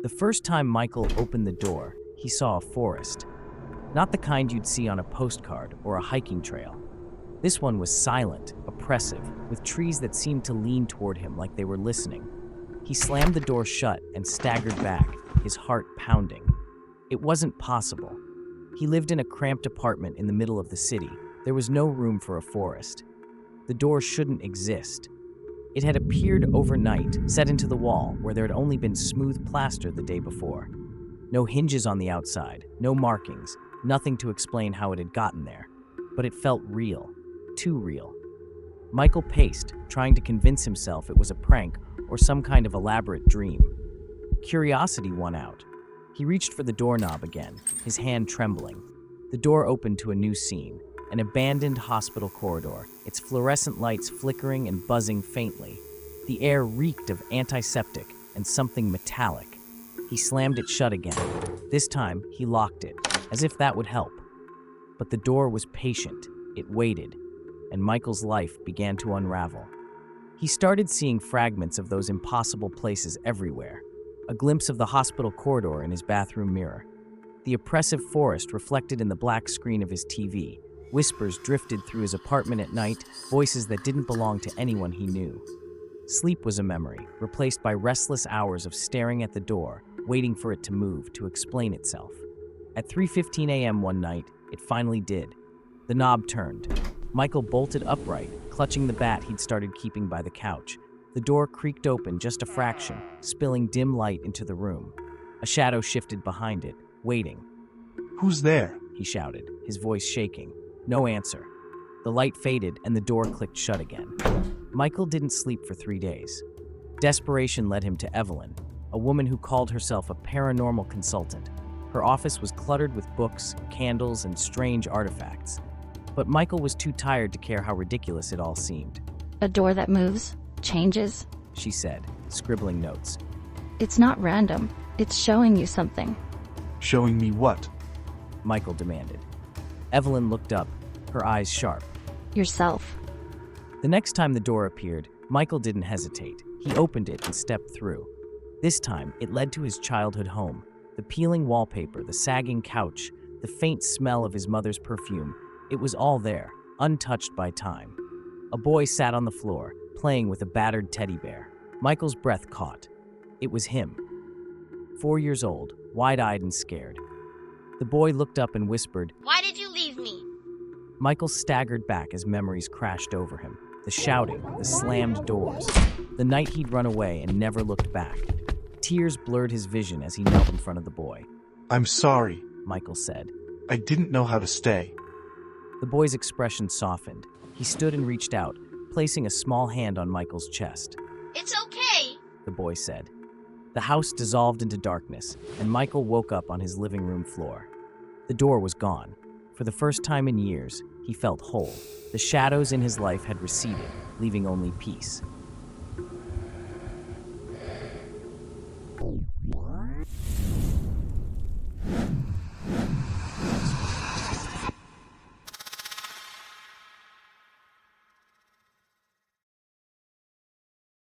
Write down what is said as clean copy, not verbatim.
The first time Michael opened the door, he saw a forest. Not the kind you'd see on a postcard or a hiking trail. This one was silent, oppressive, with trees that seemed to lean toward him like they were listening. He slammed the door shut and staggered back, his heart pounding. It wasn't possible. He lived in a cramped apartment in the middle of the city. There was no room for a forest. The door shouldn't exist. It had appeared overnight, set into the wall where there had only been smooth plaster the day before. No hinges on the outside, no markings, nothing to explain how it had gotten there. But it felt real, too real. Michael paced, trying to convince himself it was a prank or some kind of elaborate dream. Curiosity won out. He reached for the doorknob again, his hand trembling. The door opened to a new scene, an abandoned hospital corridor, its fluorescent lights flickering and buzzing faintly. The air reeked of antiseptic and something metallic. He slammed it shut again. This time, he locked it, as if that would help. But the door was patient. It waited, and Michael's life began to unravel. He started seeing fragments of those impossible places everywhere. A glimpse of the hospital corridor in his bathroom mirror. The oppressive forest reflected in the black screen of his TV. Whispers drifted through his apartment at night, voices that didn't belong to anyone he knew. Sleep was a memory, replaced by restless hours of staring at the door, waiting for it to move, to explain itself. At 3:15 a.m. one night, it finally did. The knob turned. Michael bolted upright, clutching the bat he'd started keeping by the couch. The door creaked open just a fraction, spilling dim light into the room. A shadow shifted behind it, waiting. "Who's there?" he shouted, his voice shaking. No answer. The light faded and the door clicked shut again. Michael didn't sleep for 3 days. Desperation led him to Evelyn, a woman who called herself a paranormal consultant. Her office was cluttered with books, candles, and strange artifacts. But Michael was too tired to care how ridiculous it all seemed. A door that moves, changes. She said, scribbling notes. It's not random. It's showing you something. "Showing me what?" Michael demanded. Evelyn looked up, her eyes sharp. Yourself. The next time the door appeared, Michael didn't hesitate. He opened it and stepped through. This time, it led to his childhood home. The peeling wallpaper, the sagging couch, the faint smell of his mother's perfume. It was all there, untouched by time. A boy sat on the floor, playing with a battered teddy bear. Michael's breath caught. It was him. 4 years old, wide-eyed and scared. The boy looked up and whispered, "Why did you leave me?" Michael staggered back as memories crashed over him. The shouting, the slammed doors, the night he'd run away and never looked back. Tears blurred his vision as he knelt in front of the boy. "I'm sorry," Michael said. "I didn't know how to stay." The boy's expression softened. He stood and reached out, placing a small hand on Michael's chest. "It's okay." The boy said. The house dissolved into darkness, and Michael woke up on his living room floor. The door was gone. For the first time in years, he felt whole. The shadows in his life had receded, leaving only peace.